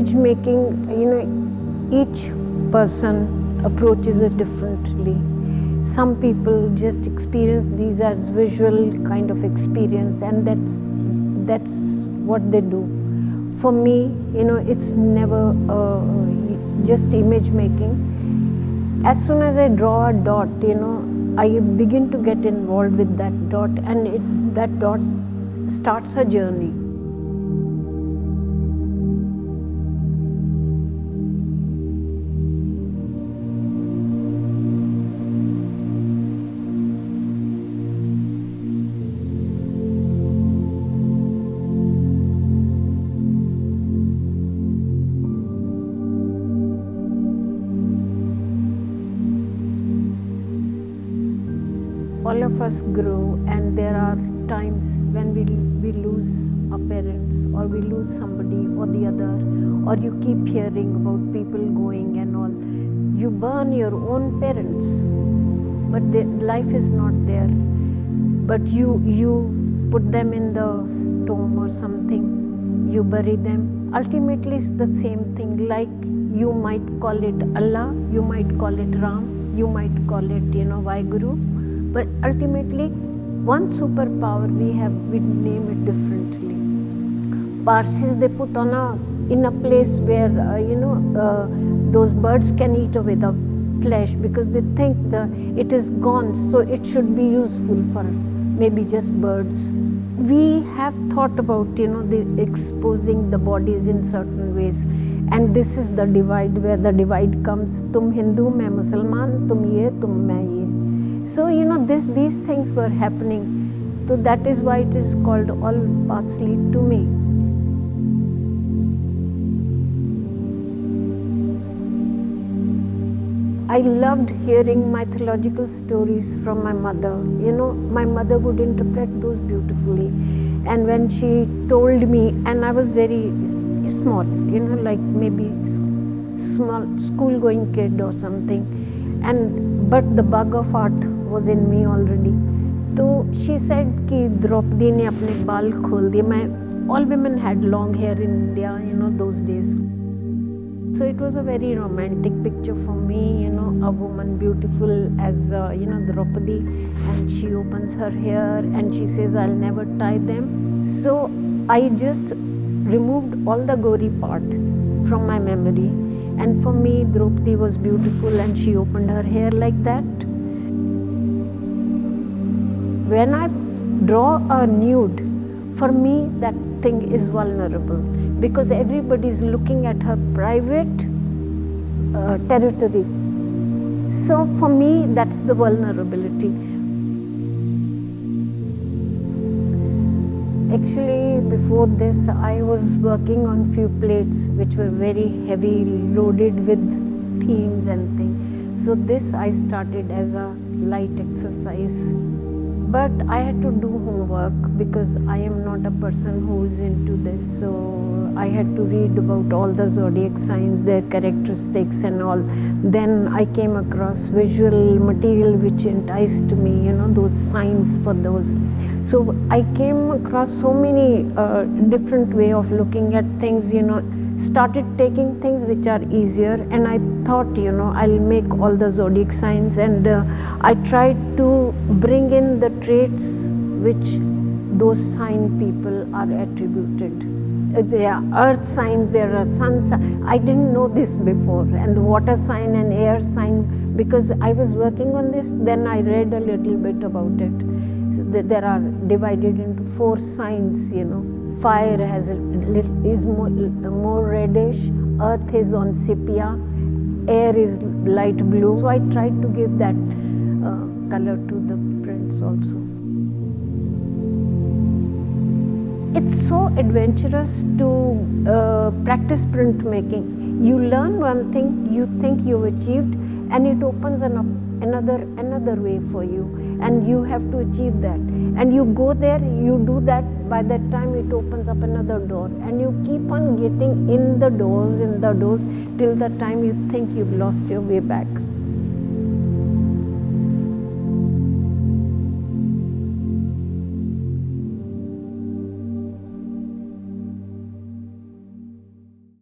image making, each person approaches it differently. Some people just experience these as visual kind of experience, and that's what they do. For me, it's never just image making. As soon as I draw a dot, I begin to get involved with that dot, and that dot starts a journey. All of us grow, and there are times when we lose our parents, or we lose somebody or the other, or you keep hearing about people going and all. You burn your own parents, but life is not there. But you put them in the tomb or something, you bury them. Ultimately it's the same thing. Like you might call it Allah, you might call it Ram, you might call it Vaheguru. But ultimately, one superpower we have, we name it differently. Parsis, they put on in a place where those birds can eat away the flesh, because they think it is gone, so it should be useful for maybe just birds. We have thought about the exposing the bodies in certain ways, and this is the divide, where the divide comes. Tum Hindu, main Musliman, tum ye, tum main ye. So these things were happening. So that is why it is called All Paths Lead to Me. I loved hearing mythological stories from my mother. My mother would interpret those beautifully. And when she told me, and I was very small, like maybe small school-going kid or something, but the bug of art was in me already. So she said कि द्रौपदी ने अपने बाल खोल दिए. All women had long hair in India, those days. So it was a very romantic picture for me, a woman beautiful as Draupadi, and she opens her hair and she says, I'll never tie them. So I just removed all the gory part from my memory, and for me Draupadi was beautiful and she opened her hair like that. When I draw a nude, for me that thing is vulnerable, because everybody is looking at her private territory. So for me that's the vulnerability. Actually, before this I was working on few plates which were very heavy, loaded with themes and things. So this I started as a light exercise. But I had to do homework, because I am not a person who is into this. So I had to read about all the zodiac signs, their characteristics and all. Then I came across visual material which enticed me, those signs for those. So I came across so many different way of looking at things, started taking things which are easier, and I thought, I'll make all the zodiac signs, and I tried to bring in the traits which those sign people are attributed. There are earth signs, there are sun signs. I didn't know this before, and water sign and air sign, because I was working on this, then I read a little bit about it. There are divided into 4 signs, Fire is more reddish, earth is on sepia, air is light blue. So I tried to give that color to the prints also. It's so adventurous to practice printmaking. You learn one thing, you think you've achieved, and it opens another way for you, and you have to achieve that. And you go there, you do that, by that time it opens up another door, and you keep on getting in the doors till the time you think you've lost your way back.